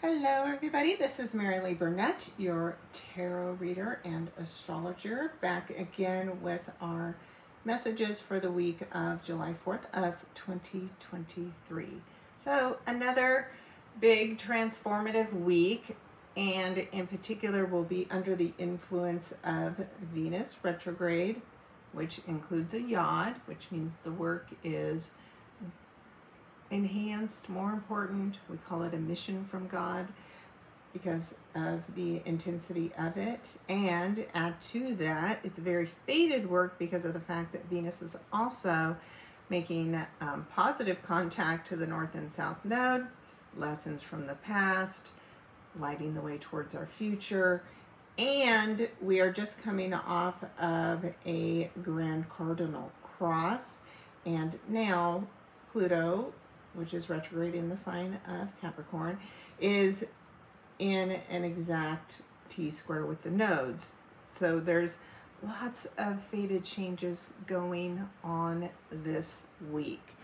Hello everybody, this is Mary Lee Burnett, your tarot reader and astrologer, back again with our messages for the week of July 4th of 2023. So another big transformative week, and in particular will be under the influence of Venus Retrograde, which includes a yod, which means the work is enhanced, more important. We call it a mission from God because of the intensity of it. And add to that, it's very fated work because of the fact that Venus is also making positive contact to the North and South Node, lessons from the past, lighting the way towards our future. And we are just coming off of a Grand Cardinal cross, and now Pluto, which is retrograde in the sign of Capricorn, is in an exact T-square with the nodes. So there's lots of fated changes going on this week.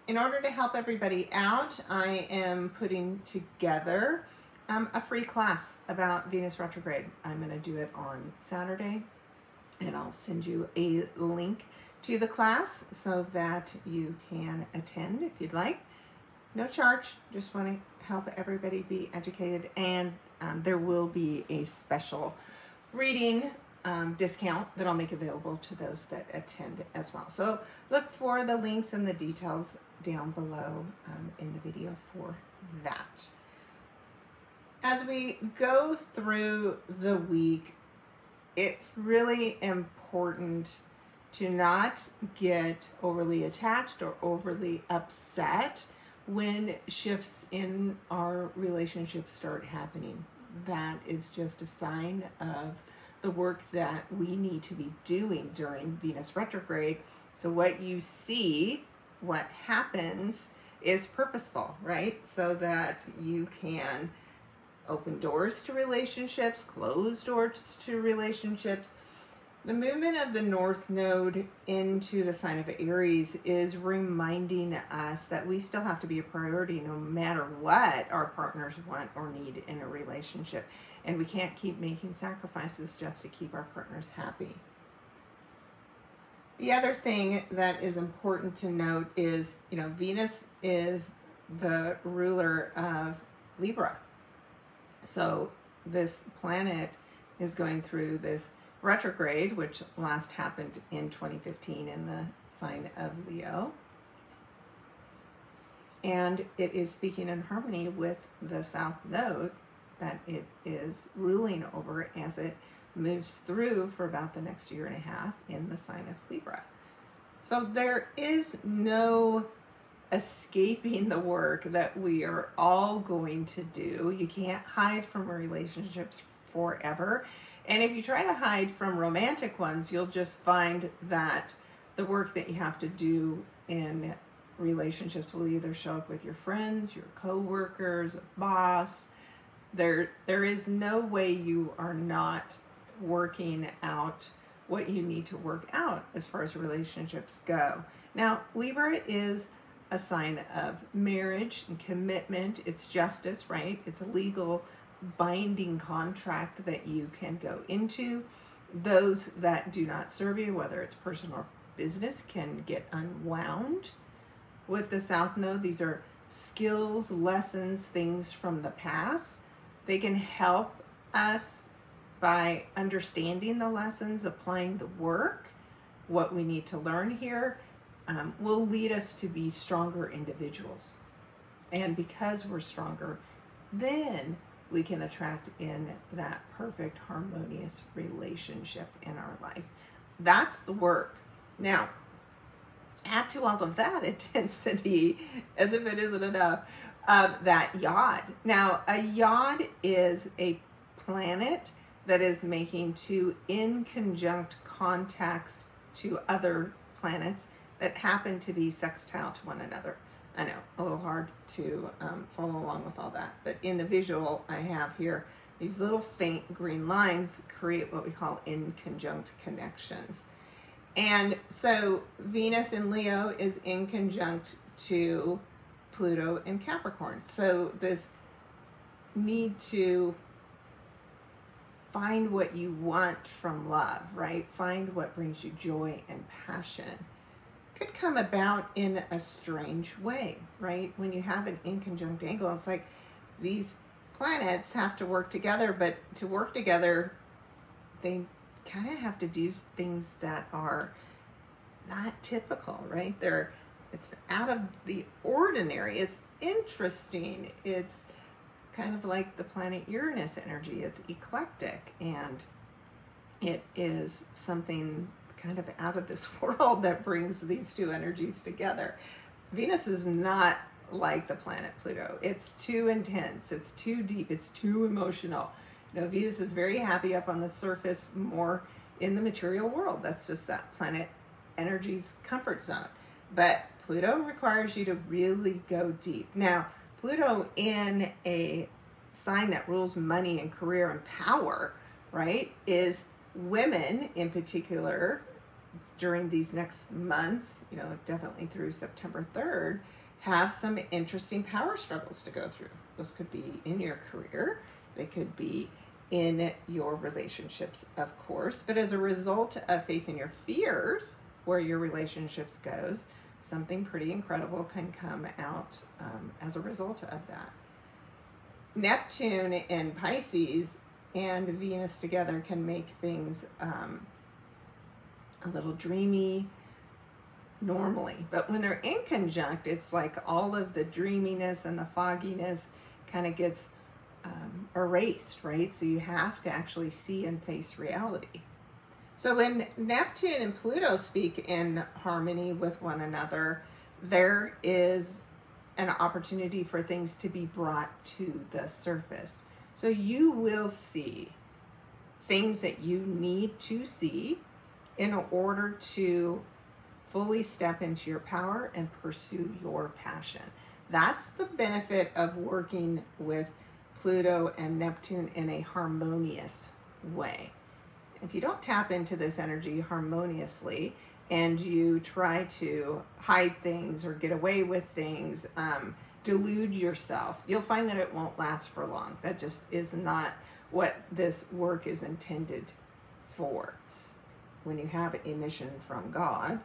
In order to help everybody out, I am putting together a free class about Venus retrograde. I'm going to do it on Saturday, and I'll send you a link to the class so that you can attend if you'd like. No charge, just want to help everybody be educated, and there will be a special reading discount that I'll make available to those that attend as well. So look for the links and the details down below in the video for that. As we go through the week, it's really important to not get overly attached or overly upset when shifts in our relationships start happening. That is just a sign of the work that we need to be doing during Venus retrograde. So what you see, what happens, is purposeful, right? So that you can open doors to relationships, close doors to relationships. The movement of the North Node into the sign of Aries is reminding us that we still have to be a priority no matter what our partners want or need in a relationship. And we can't keep making sacrifices just to keep our partners happy. The other thing that is important to note is, Venus is the ruler of Libra. So this planet is going through this retrograde, which last happened in 2015 in the sign of Leo. And it is speaking in harmony with the South Node that it is ruling over as it moves through for about the next year and a half in the sign of Libra. So there is no escaping the work that we are all going to do. You can't hide from relationships forever. And if you try to hide from romantic ones, you'll just find that the work that you have to do in relationships will either show up with your friends, your co-workers, a boss. There is no way you are not working out what you need to work out as far as relationships go. Now, Libra is a sign of marriage and commitment. It's justice, right? It's a legal binding contract that you can go into. Those that do not serve you, whether it's personal or business, can get unwound. With the South Node, these are skills, lessons, things from the past. They can help us by understanding the lessons, applying the work, what we need to learn here, will lead us to be stronger individuals. And because we're stronger, then we can attract in that perfect harmonious relationship in our life. That's the work. Now, add to all of that intensity, as if it isn't enough, that yod. Now, a yod is a planet that is making two inconjunct contacts to other planets that happen to be sextile to one another. I know, a little hard to follow along with all that, but in the visual I have here, these little faint green lines create what we call inconjunct connections. And so Venus in Leo is inconjunct to Pluto in Capricorn. So this need to find what you want from love, right? Find what brings you joy and passion. Could come about in a strange way, right? When you have an inconjunct angle, it's like these planets have to work together, but to work together, they kind of have to do things that are not typical, right? It's out of the ordinary. It's interesting. It's kind of like the planet Uranus energy. It's eclectic, and it is something kind of out of this world that brings these two energies together. Venus is not like the planet Pluto. It's too intense, it's too deep, it's too emotional. You know, Venus is very happy up on the surface, more in the material world. That's just that planet energy's comfort zone. But Pluto requires you to really go deep. Now, Pluto in a sign that rules money and career and power, right, is women in particular during these next months, you know, definitely through September 3rd, have some interesting power struggles to go through. Those could be in your career, they could be in your relationships, of course, but as a result of facing your fears where your relationships goes, something pretty incredible can come out as a result of that. Neptune in Pisces and Venus together can make things a little dreamy normally, but when they're in conjunct, it's like all of the dreaminess and the fogginess kind of gets erased, right? So you have to actually see and face reality. So when Neptune and Pluto speak in harmony with one another, there is an opportunity for things to be brought to the surface. So you will see things that you need to see in order to fully step into your power and pursue your passion. That's the benefit of working with Pluto and Neptune in a harmonious way. If you don't tap into this energy harmoniously and you try to hide things or get away with things, delude yourself, you'll find that it won't last for long. That just is not what this work is intended for. When you have a mission from God,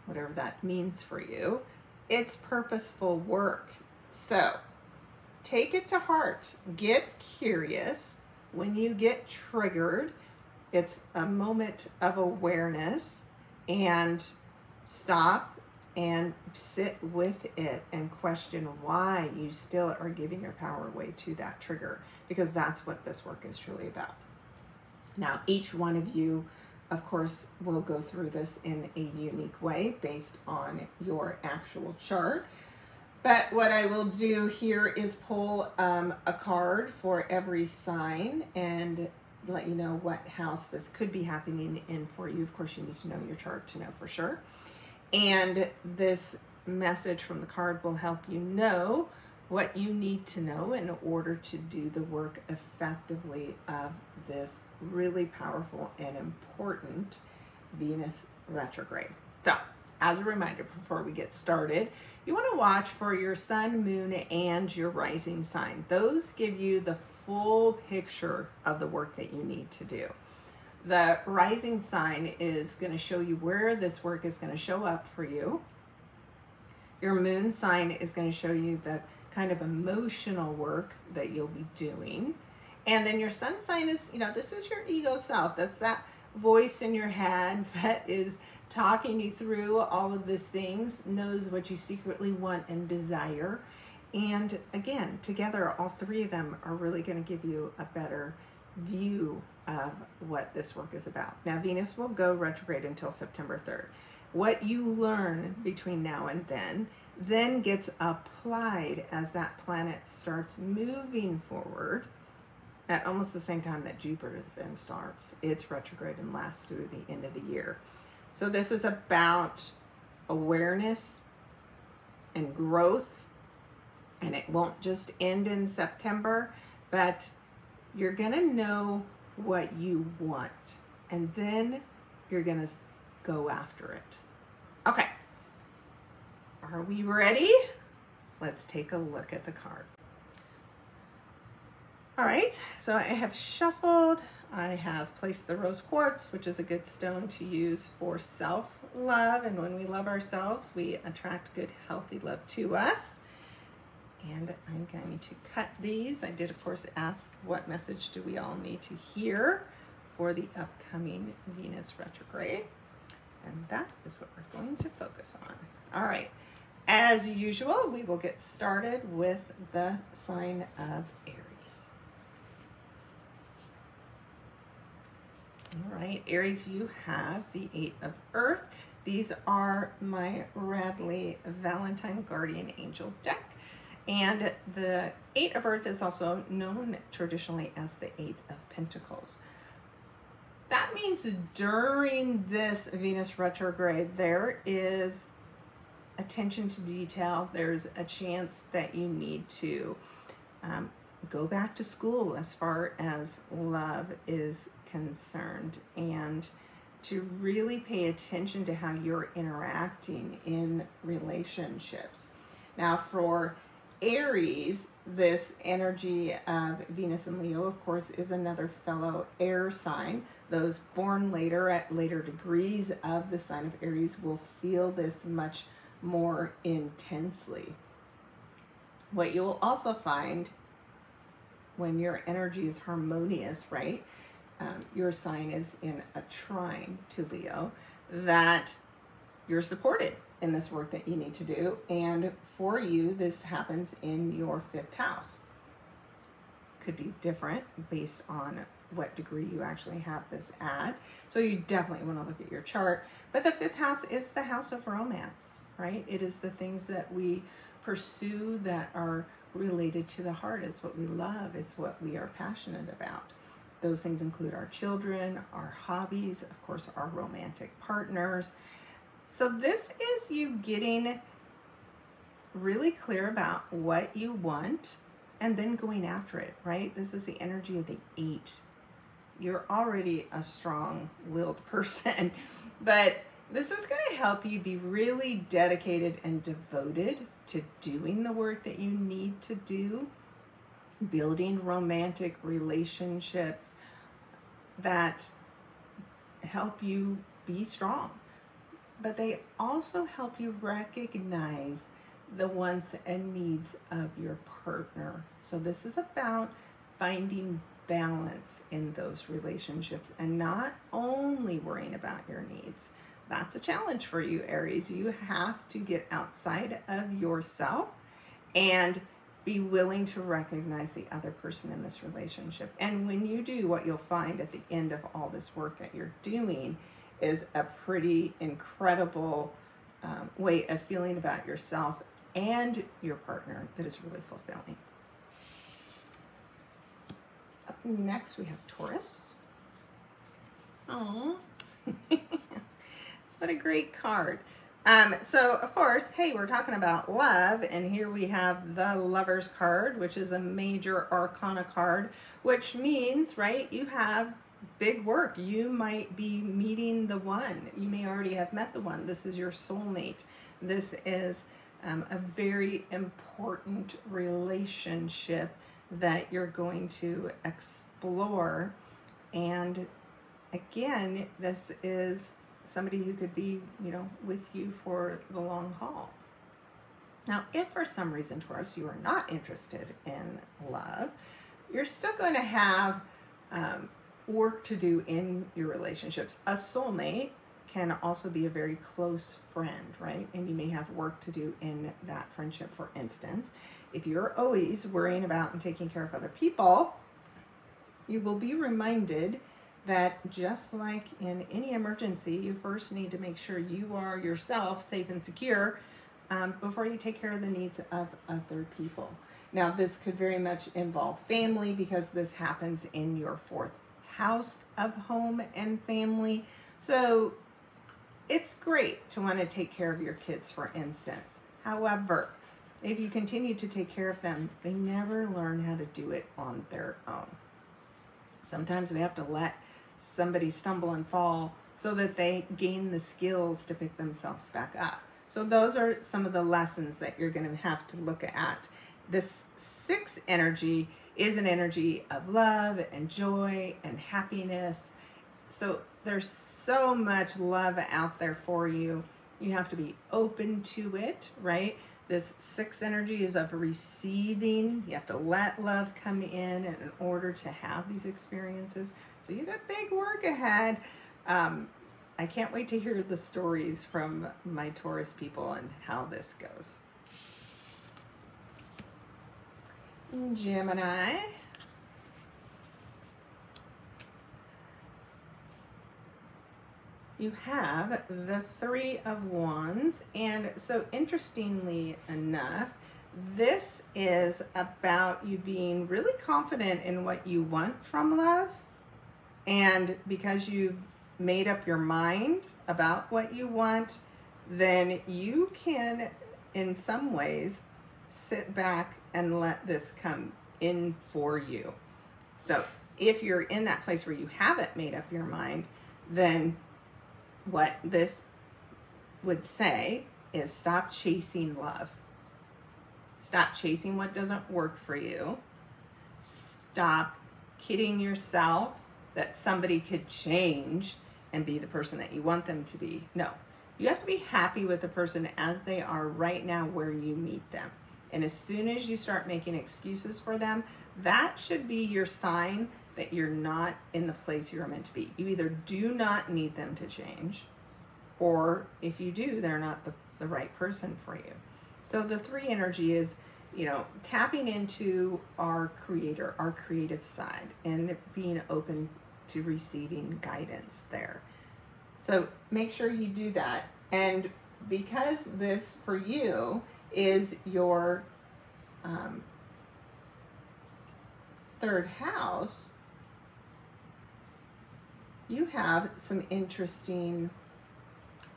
whatever that means for you, it's purposeful work. So take it to heart, get curious. When you get triggered, it's a moment of awareness, and stop and sit with it and question why you still are giving your power away to that trigger, because that's what this work is truly about. Now, each one of you, of course, will go through this in a unique way based on your actual chart. But what I will do here is pull a card for every sign and let you know what house this could be happening in for you. Of course, you need to know your chart to know for sure. And this message from the card will help you know what you need to know in order to do the work effectively of this really powerful and important Venus retrograde. So, as a reminder, before we get started, you want to watch for your sun, moon, and your rising sign. Those give you the full picture of the work that you need to do. The rising sign is going to show you where this work is going to show up for you. Your moon sign is going to show you the kind of emotional work that you'll be doing. And then your sun sign is, you know, this is your ego self. That's that voice in your head that is talking you through all of these things, knows what you secretly want and desire. And again, together, all three of them are really going to give you a better view of what this work is about. Now, Venus will go retrograde until September 3rd. What you learn between now and then gets applied as that planet starts moving forward at almost the same time that Jupiter then starts its retrograde and lasts through the end of the year. So this is about awareness and growth, and it won't just end in September, but you're gonna know what you want, and then you're gonna go after it. Okay, are we ready? Let's take a look at the card. All right, so I have shuffled. I have placed the rose quartz, which is a good stone to use for self-love. And when we love ourselves, we attract good, healthy love to us. And I'm going to cut these. I did, of course, ask what message do we all need to hear for the upcoming Venus retrograde. And that is what we're going to focus on. All right, as usual, we will get started with the sign of Aries. All right, Aries, you have the 8 of Earth. These are my Radley Valentine Guardian Angel deck. And the 8 of Earth is also known traditionally as the 8 of Pentacles. That means during this Venus retrograde, there is attention to detail. There's a chance that you need to go back to school as far as love is concerned, and to really pay attention to how you're interacting in relationships. Now for Aries, this energy of Venus and Leo, of course, is another fellow air sign. Those born later at later degrees of the sign of Aries will feel this much more intensely. What you'll also find when your energy is harmonious, right? Your sign is in a trine to Leo, that you're supported in this work that you need to do. And for you, this happens in your 5th house. Could be different based on what degree you actually have this at. So you definitely want to look at your chart. But the 5th house is the house of romance, right? It is the things that we pursue that are related to the heart. It's what we love. It's what we are passionate about. Those things include our children, our hobbies, of course, our romantic partners. So this is you getting really clear about what you want and then going after it, right? This is the energy of the 8. You're already a strong-willed person, but this is going to help you be really dedicated and devoted to doing the work that you need to do, building romantic relationships that help you be strong. But they also help you recognize the wants and needs of your partner. So this is about finding balance in those relationships and not only worrying about your needs. That's a challenge for you, Aries. You have to get outside of yourself and be willing to recognize the other person in this relationship. And when you do, what you'll find at the end of all this work that you're doing is a pretty incredible way of feeling about yourself and your partner that is really fulfilling. Up next, we have Taurus. Oh, what a great card. So, of course, hey, we're talking about love, and here we have the Lover's card, which is a major arcana card, which means, right, you have big work. You might be meeting the one. You may already have met the one. This is your soulmate. This is a very important relationship that you're going to explore. And again, this is somebody who could be, you know, with you for the long haul. Now, if for some reason, Taurus, you are not interested in love, you're still going to have work to do in your relationships. A soulmate can also be a very close friend, right? And you may have work to do in that friendship. For instance, if you're always worrying about and taking care of other people, you will be reminded that just like in any emergency, you first need to make sure you are yourself safe and secure before you take care of the needs of other people. Now, this could very much involve family because this happens in your 4th house of home and family. So it's great to want to take care of your kids, for instance. However, if you continue to take care of them, they never learn how to do it on their own. Sometimes we have to let somebody stumble and fall so that they gain the skills to pick themselves back up. So those are some of the lessons that you're going to have to look at This 6 energy is an energy of love and joy and happiness. So there's so much love out there for you. You have to be open to it, right? This 6 energy is of receiving. You have to let love come in order to have these experiences. So you got big work ahead. I can't wait to hear the stories from my Taurus people and how this goes. Gemini. You have the 3 of Wands, and so interestingly enough, this is about you being really confident in what you want from love, and because you've made up your mind about what you want, then you can, in some ways, sit back and let this come in for you. So if you're in that place where you haven't made up your mind, then what this would say is stop chasing love. Stop chasing what doesn't work for you. Stop kidding yourself that somebody could change and be the person that you want them to be. No, you have to be happy with the person as they are right now where you meet them. And as soon as you start making excuses for them, that should be your sign that you're not in the place you're meant to be. You either do not need them to change, or if you do, they're not the right person for you. So the 3 energy is, you know, tapping into our creator, our creative side, and being open to receiving guidance there. So make sure you do that. And because this for you is your 3rd house, you have some interesting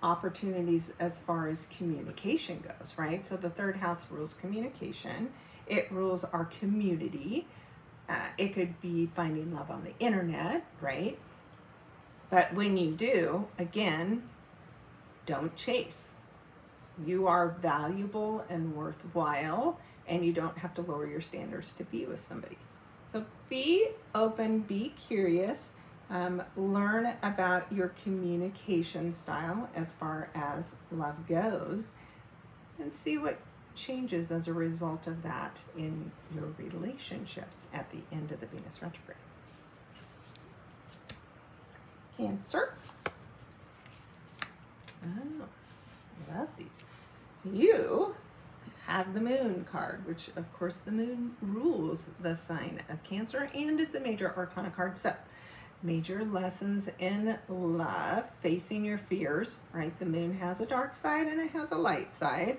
opportunities as far as communication goes, right? So the 3rd house rules communication. It rules our community. It could be finding love on the internet, right? But when you do, again, don't chase. You are valuable and worthwhile, and you don't have to lower your standards to be with somebody. So be open, be curious, learn about your communication style as far as love goes, and see what changes as a result of that in your relationships at the end of the Venus retrograde. Cancer. Oh, I love these. So you have the Moon card, which of course the Moon rules the sign of Cancer, and it's a major arcana card. So major lessons in love, facing your fears, right? The Moon has a dark side and it has a light side.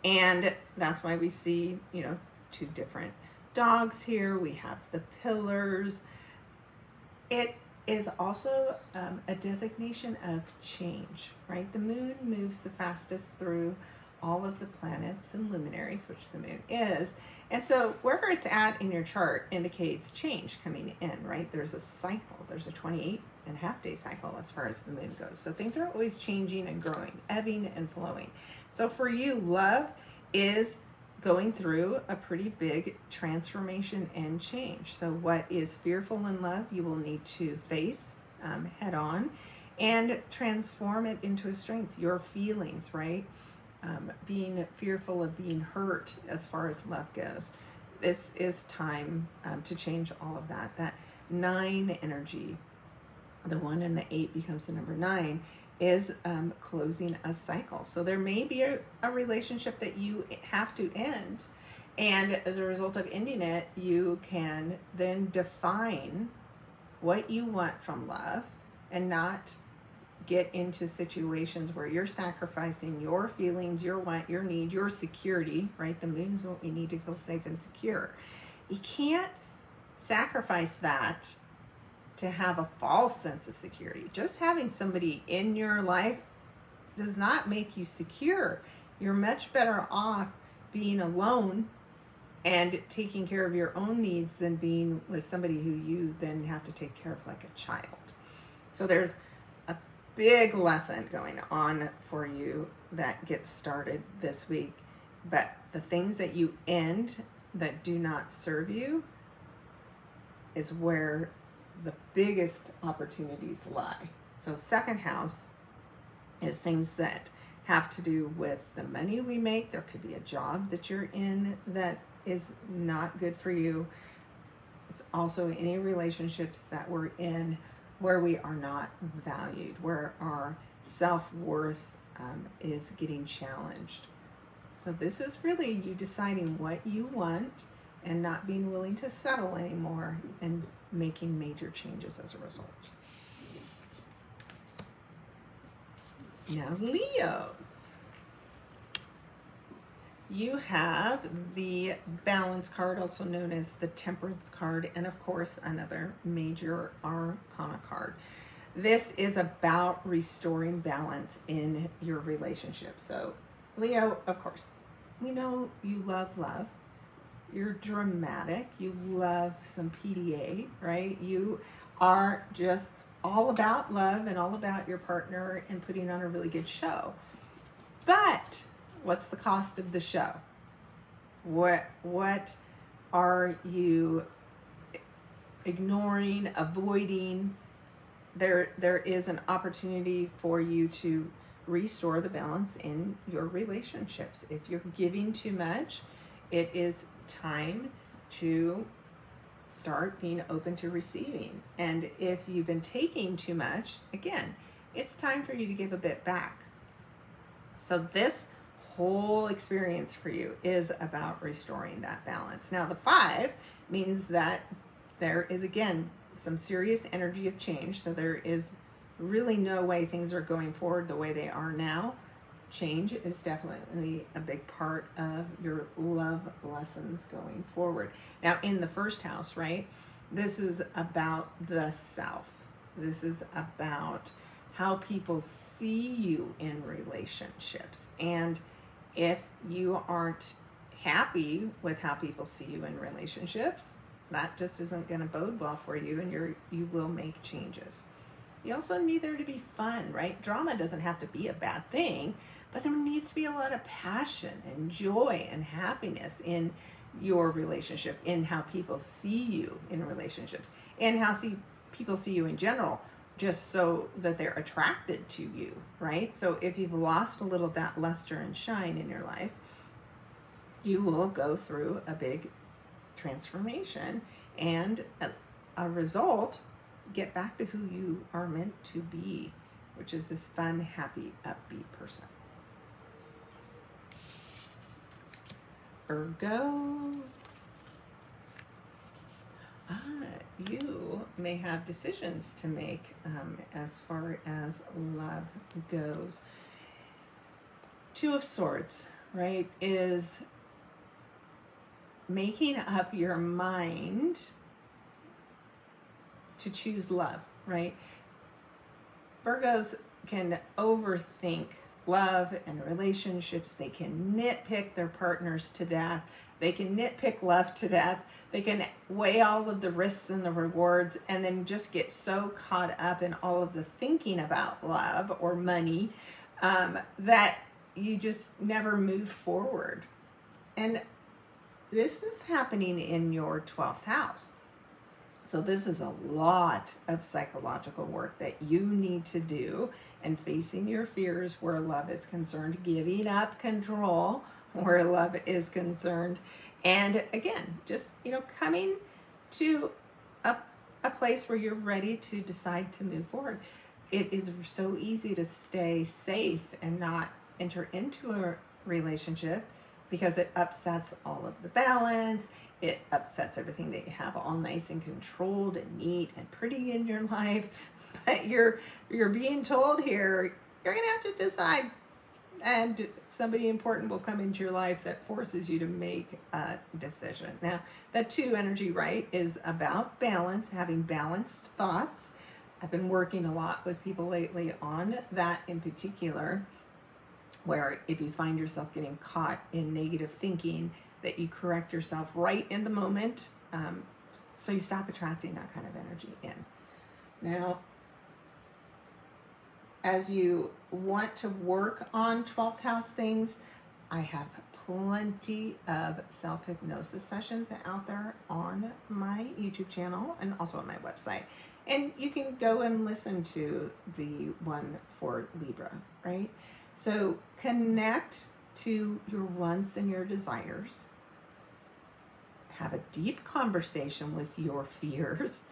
And that's why we see, you know, 2 different dogs here. We have the pillars. It is also a designation of change, right? The Moon moves the fastest through all of the planets and luminaries, which the Moon is. And so wherever it's at in your chart indicates change coming in, right? There's a cycle. There's a 28.5-day cycle as far as the Moon goes. So things are always changing and growing, ebbing and flowing. So for you, love is going through a pretty big transformation and change. So what is fearful in love, you will need to face head on and transform it into a strength. Your feelings, right? Being fearful of being hurt as far as love goes. This is time to change all of that. That 9 energy, the 1 and the 8 becomes the number 9, is closing a cycle. So there may be a relationship that you have to end, and as a result of ending it, you can then define what you want from love and not get into situations where you're sacrificing your feelings, your want, your need, your security, right? The Moon's what we need to feel safe and secure. You can't sacrifice that to have a false sense of security. Just having somebody in your life does not make you secure. You're much better off being alone and taking care of your own needs than being with somebody who you then have to take care of like a child. So there's a big lesson going on for you that gets started this week. But the things that you end that do not serve you is where the biggest opportunities lie. So second house is things that have to do with the money we make. There could be a job that you're in that is not good for you. It's also any relationships that we're in where we are not valued, where our self-worth is getting challenged. So this is really you deciding what you want and not being willing to settle anymore and making major changes as a result. Now, Leos, you have the Balance card, also known as the Temperance card, and of course another major arcana card. This is about restoring balance in your relationship. So Leo, of course, we know you love love. You're dramatic. You love some PDA, right? You are just all about love and all about your partner and putting on a really good show. But what's the cost of the show? What are you ignoring, avoiding? There is an opportunity for you to restore the balance in your relationships. If you're giving too much, it is time to start being open to receiving. And if you've been taking too much, again, it's time for you to give a bit back. So this whole experience for you is about restoring that balance. Now the 5 means that there is, again, some serious energy of change. So there is really no way things are going forward the way they are now. Change is definitely a big part of your love lessons going forward. Now in the first house, right, this is about the self. This is about how people see you in relationships. And if you aren't happy with how people see you in relationships, that just isn't going to bode well for you, and you will make changes. You also need there to be fun, right? Drama doesn't have to be a bad thing, but there needs to be a lot of passion and joy and happiness in your relationship, in how people see you in relationships, and how people see you in general, just so that they're attracted to you, right? So if you've lost a little of that luster and shine in your life, you will go through a big transformation, and a result, get back to who you are meant to be, which is this fun, happy, upbeat person. Virgo, you may have decisions to make as far as love goes. 2 of Swords, right, is making up your mind to choose love, right? Virgos can overthink love and relationships. They can nitpick their partners to death. They can nitpick love to death. They can weigh all of the risks and the rewards and then just get so caught up in all of the thinking about love or money that you just never move forward. And this is happening in your 12th house. So this is a lot of psychological work that you need to do, and facing your fears where love is concerned, giving up control where love is concerned. And again, just, coming to a place where you're ready to decide to move forward. It is so easy to stay safe and not enter into a relationship because it upsets all of the balance. It upsets everything that you have all nice and controlled and neat and pretty in your life. But you're being told here, you're gonna have to decide, and somebody important will come into your life that forces you to make a decision. Now, that 2 energy, right, is about balance, having balanced thoughts. I've been working a lot with people lately on that in particular, where if you find yourself getting caught in negative thinking, that you correct yourself right in the moment, so you stop attracting that kind of energy in. Now, as you want to work on 12th house things, I have plenty of self-hypnosis sessions out there on my YouTube channel and also on my website. And you can go and listen to the one for Libra, right? So connect to your wants and your desires. Have a deep conversation with your fears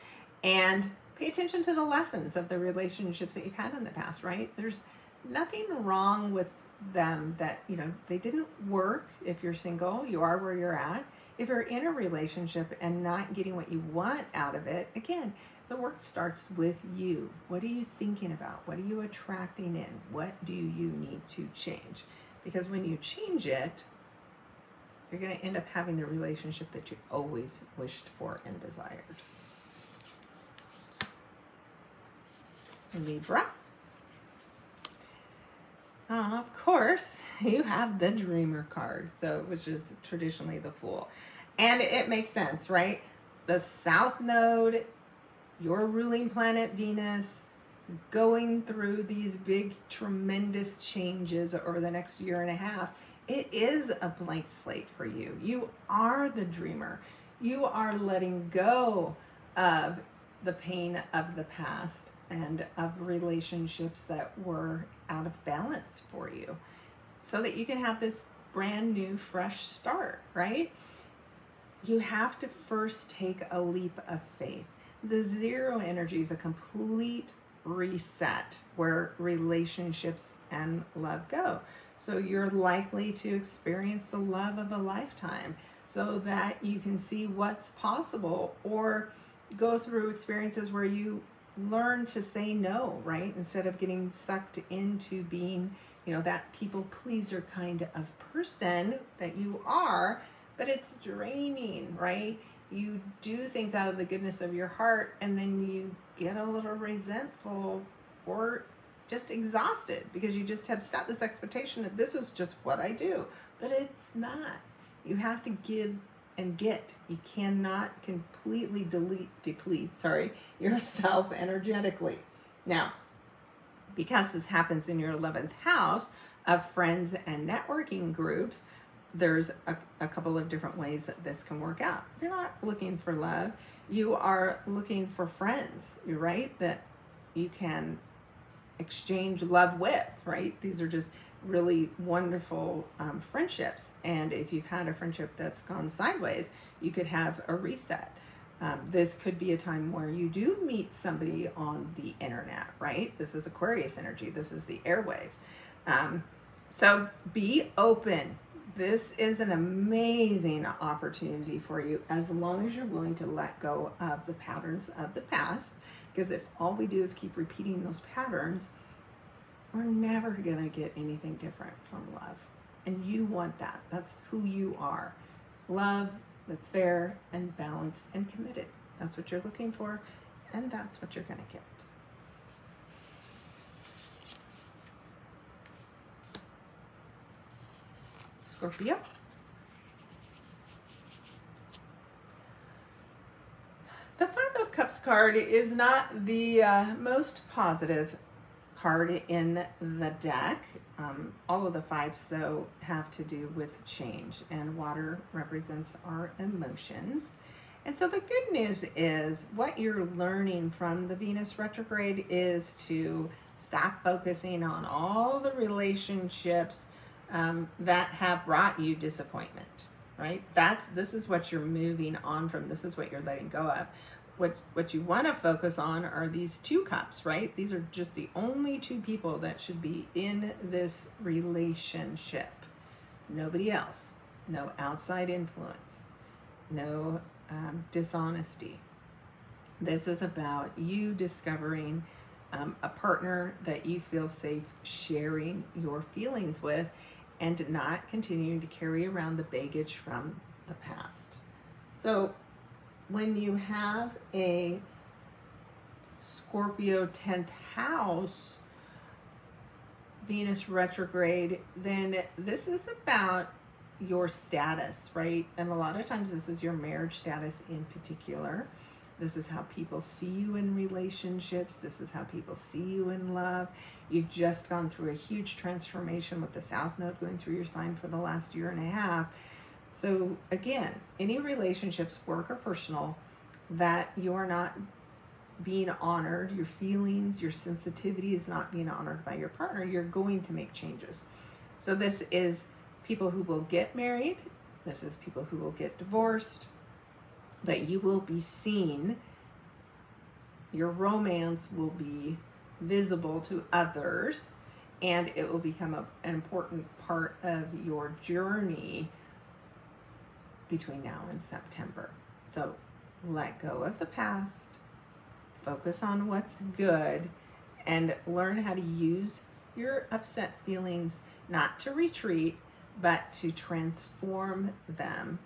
and pay attention to the lessons of the relationships that you've had in the past, right? There's nothing wrong with them that, you know, they didn't work. If you're single, you are where you're at. If you're in a relationship and not getting what you want out of it, again, the work starts with you. What are you thinking about? What are you attracting in? What do you need to change? Because when you change it, you're going to end up having the relationship that you always wished for and desired. Libra. Of course, you have the Dreamer card, so which is traditionally the Fool. And it makes sense, right? The South Node, your ruling planet Venus, going through these big, tremendous changes over the next year and a half. It is a blank slate for you. You are the dreamer. You are letting go of the pain of the past and of relationships that were out of balance for you so that you can have this brand new, fresh start, right? You have to first take a leap of faith. The zero energy is a complete reset where relationships and love go. So you're likely to experience the love of a lifetime so that you can see what's possible, or go through experiences where you learn to say no, right? Instead of getting sucked into being, you know, that people pleaser kind of person that you are, but it's draining, right? You do things out of the goodness of your heart and then you get a little resentful or just exhausted because you just have set this expectation that this is just what I do, but it's not. You have to give and get. You cannot completely deplete yourself energetically. Now, because this happens in your 11th house of friends and networking groups, there's a couple of different ways that this can work out. You're not looking for love. You are looking for friends, right? That you can exchange love with, right? These are just really wonderful friendships. And if you've had a friendship that's gone sideways, you could have a reset. This could be a time where you do meet somebody on the internet, right? This is Aquarius energy. This is the airwaves. So be open. This is an amazing opportunity for you as long as you're willing to let go of the patterns of the past. Because if all we do is keep repeating those patterns, we're never going to get anything different from love. And you want that. That's who you are. Love that's fair and balanced and committed. That's what you're looking for, and that's what you're going to get. Scorpio. The Five of Cups card is not the most positive card in the deck. All of the fives, though, have to do with change, and water represents our emotions. And so the good news is what you're learning from the Venus retrograde is to stop focusing on all the relationships that have brought you disappointment, right? This is what you're moving on from. This is what you're letting go of. What you want to focus on are these two cups, right? These are just the only two people that should be in this relationship. Nobody else. No outside influence. No dishonesty. This is about you discovering a partner that you feel safe sharing your feelings with, and not continuing to carry around the baggage from the past. So when you have a Scorpio 10th house Venus retrograde, then this is about your status, right? And a lot of times this is your marriage status in particular. This is how people see you in relationships. This is how people see you in love. You've just gone through a huge transformation with the South Node going through your sign for the last year and a half. So again, any relationships, work or personal, that you're not being honored, your feelings, your sensitivity is not being honored by your partner, you're going to make changes. So this is people who will get married. This is people who will get divorced. That you will be seen. Your romance will be visible to others, and it will become an important part of your journey between now and September. So let go of the past, focus on what's good, and learn how to use your upset feelings not to retreat, but to transform them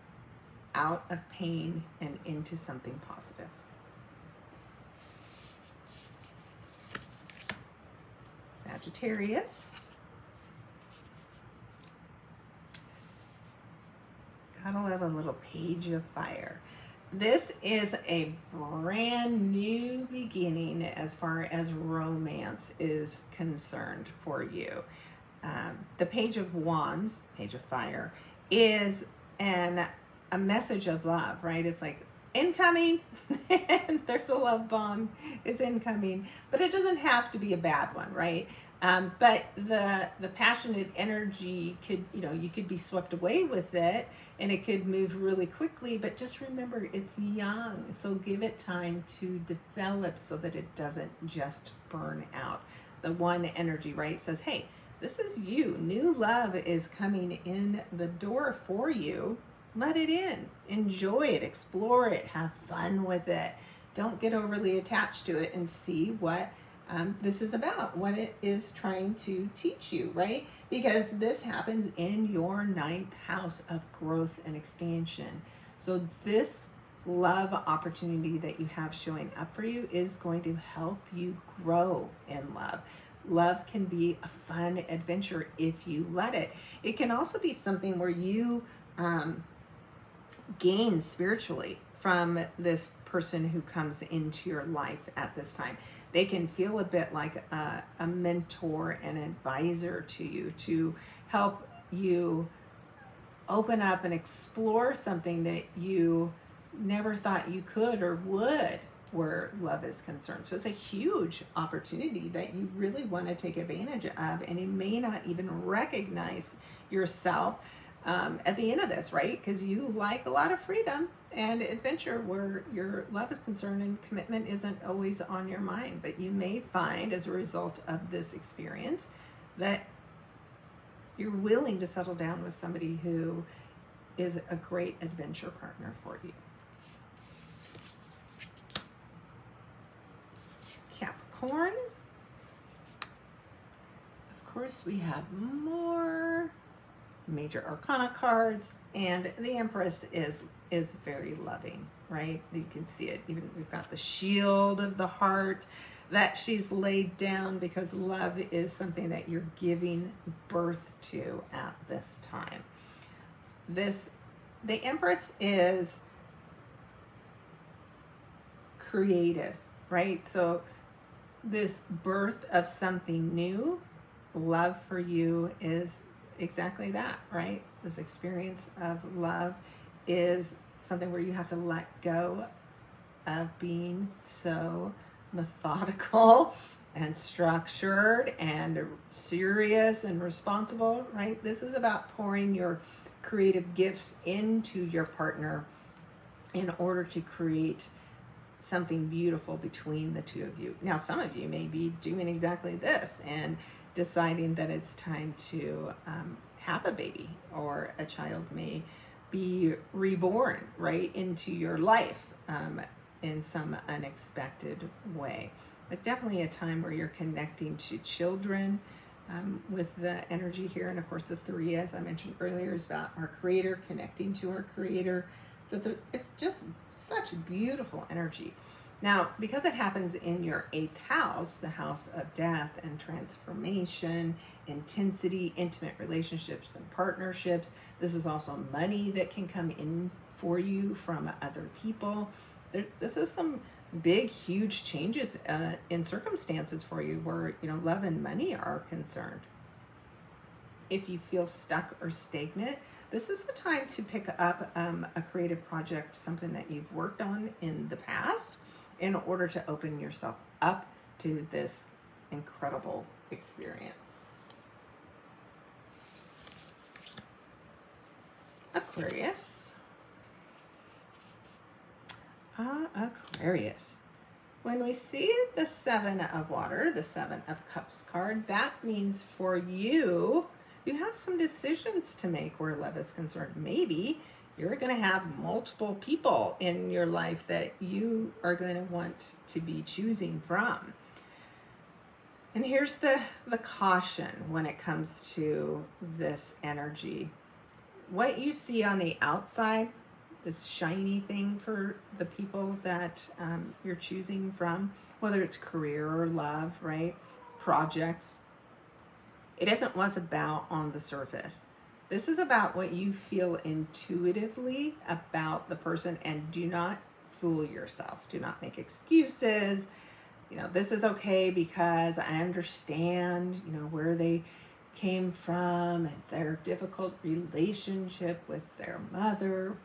out of pain and into something positive. Sagittarius. Gotta love a little page of fire. This is a brand new beginning as far as romance is concerned for you. The Page of Wands, Page of Fire, is a message of love, right? It's like incoming, and there's a love bomb. It's incoming, but it doesn't have to be a bad one, right? But the passionate energy could, you could be swept away with it, and it could move really quickly. But just remember, it's young, so give it time to develop so that it doesn't just burn out. The one energy, right, says, hey, this is you. New love is coming in the door for you. Let it in, enjoy it, explore it, have fun with it. Don't get overly attached to it, and see what this is about, what it is trying to teach you, right? Because this happens in your 9th house of growth and expansion. So this love opportunity that you have showing up for you is going to help you grow in love. Love can be a fun adventure if you let it. It can also be something where you gain spiritually from this person who comes into your life at this time. They can feel a bit like a mentor and advisor to you, to help you open up and explore something that you never thought you could or would, where love is concerned. So it's a huge opportunity that you really want to take advantage of, and you may not even recognize yourself at the end of this, right? Because you like a lot of freedom and adventure where your love is concerned, and commitment isn't always on your mind. But you may find, as a result of this experience, that you're willing to settle down with somebody who is a great adventure partner for you. Capricorn. Of course, we have more major arcana cards, and the Empress is very loving, right? You can see it. Even we've got the shield of the heart that she's laid down, because love is something that you're giving birth to at this time. The Empress is creative, right? So this birth of something new, love for you is exactly that, right? This experience of love is something where you have to let go of being so methodical and structured and serious and responsible, right? This is about pouring your creative gifts into your partner in order to create something beautiful between the two of you. Now, some of you may be doing exactly this and deciding that it's time to have a baby, or a child may be reborn right into your life in some unexpected way. But definitely a time where you're connecting to children with the energy here. And of course, the 3, as I mentioned earlier, is about our creator, connecting to our creator. So it's just such beautiful energy. Now, because it happens in your 8th house, the house of death and transformation, intensity, intimate relationships and partnerships, this is also money that can come in for you from other people. This is some big, huge changes in circumstances for you where, you know, love and money are concerned. If you feel stuck or stagnant, this is the time to pick up a creative project, something that you've worked on in the past, in order to open yourself up to this incredible experience. Aquarius. Aquarius. When we see the 7 of water, the 7 of cups card, that means for you, you have some decisions to make where love is concerned. Maybe you're going to have multiple people in your life that you are going to want to be choosing from. And here's the caution when it comes to this energy. What you see on the outside, this shiny thing for the people that you're choosing from, whether it's career or love, right? Projects. It isn't what's about on the surface. This is about what you feel intuitively about the person, and do not fool yourself. Do not make excuses. You know, this is okay because I understand, you know, where they came from and their difficult relationship with their mother.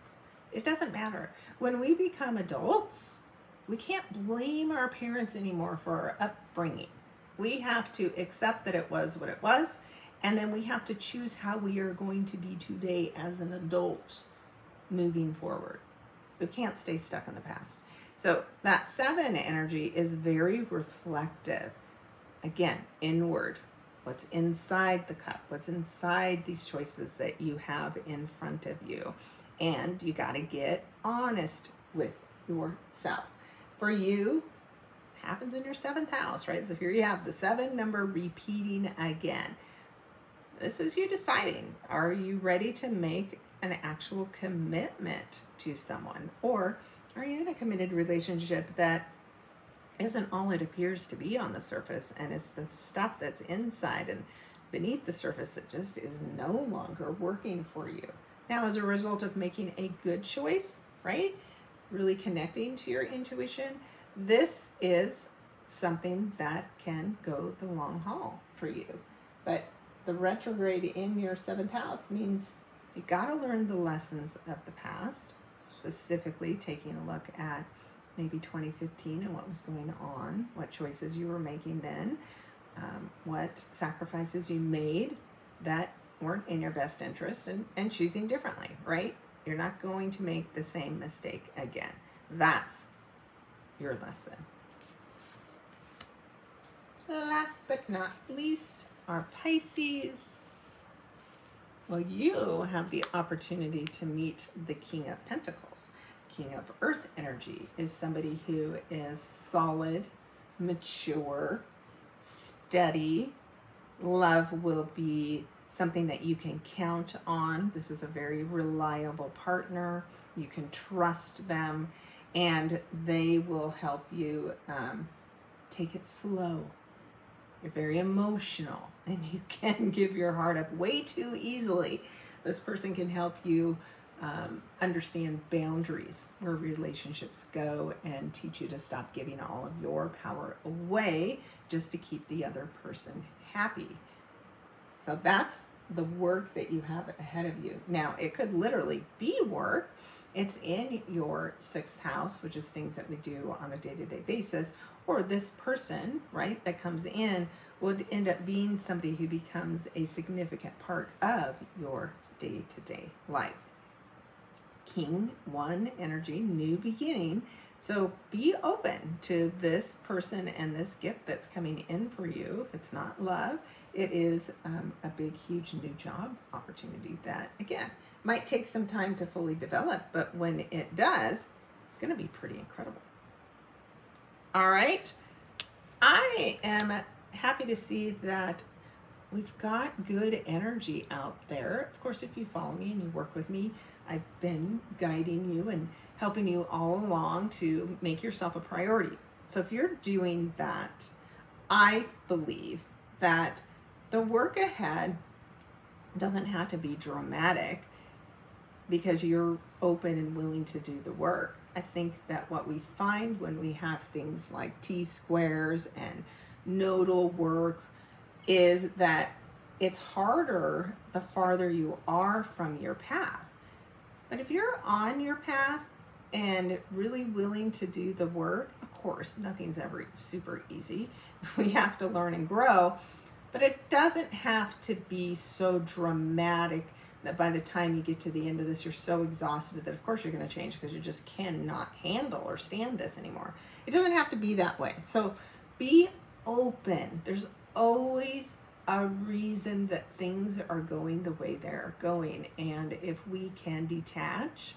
It doesn't matter. When we become adults, we can't blame our parents anymore for our upbringing. We have to accept that it was what it was, and then we have to choose how we are going to be today as an adult moving forward. We can't stay stuck in the past. So that 7 energy is very reflective. Again, inward. What's inside the cup? What's inside these choices that you have in front of you? And you got to get honest with yourself. For you, it happens in your 7th house, right? So here you have the 7 number repeating again. This is you deciding, are you ready to make an actual commitment to someone? Or are you in a committed relationship that isn't all it appears to be on the surface, and it's the stuff that's inside and beneath the surface that just is no longer working for you? Now, as a result of making a good choice, right? Really connecting to your intuition, this is something that can go the long haul for you. But the retrograde in your 7th house means you got to learn the lessons of the past, specifically taking a look at maybe 2015 and what was going on, what choices you were making then, what sacrifices you made that weren't in your best interest, and choosing differently, right? You're not going to make the same mistake again. That's your lesson. Last but not least, our Pisces. Well, you have the opportunity to meet the King of Pentacles. King of Earth energy is somebody who is solid, mature, steady. Love will be something that you can count on. This is a very reliable partner. You can trust them, and they will help you take it slow. You're very emotional, and you can give your heart up way too easily. This person can help you understand boundaries, where relationships go, and teach you to stop giving all of your power away just to keep the other person happy. So that's the work that you have ahead of you. Now, it could literally be work. It's in your 6th house, which is things that we do on a day-to-day basis. Or this person, right, that comes in would end up being somebody who becomes a significant part of your day-to-day life. King 1 energy, new beginning. So be open to this person and this gift that's coming in for you. If it's not love, it is a big, huge new job opportunity that, again, might take some time to fully develop, but when it does, it's going to be pretty incredible. All right. I am happy to see that we've got good energy out there. Of course, if you follow me and you work with me, I've been guiding you and helping you all along to make yourself a priority. So if you're doing that, I believe that the work ahead doesn't have to be dramatic because you're open and willing to do the work. I think that what we find when we have things like T-squares and nodal work is that it's harder the farther you are from your path. But if you're on your path and really willing to do the work, of course, nothing's ever super easy. We have to learn and grow, but it doesn't have to be so dramatic that by the time you get to the end of this, you're so exhausted that of course you're going to change because you just cannot handle or stand this anymore. It doesn't have to be that way. So be open. There's always a reason that things are going the way they're going. And if we can detach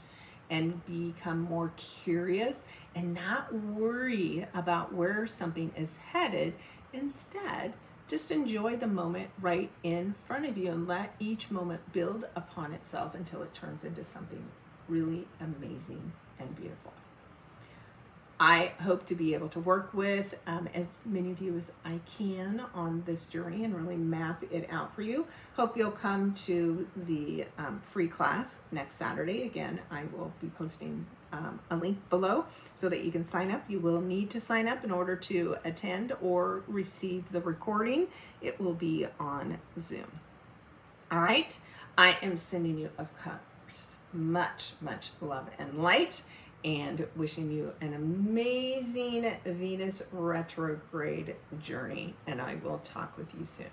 and become more curious and not worry about where something is headed, instead, just enjoy the moment right in front of you and let each moment build upon itself until it turns into something really amazing and beautiful. I hope to be able to work with as many of you as I can on this journey and really map it out for you. Hope you'll come to the free class next Saturday. Again, I will be posting a link below so that you can sign up. You will need to sign up in order to attend or receive the recording. It will be on Zoom. All right, I am sending you, of course, much, much love and light, and wishing you an amazing Venus retrograde journey, and I will talk with you soon.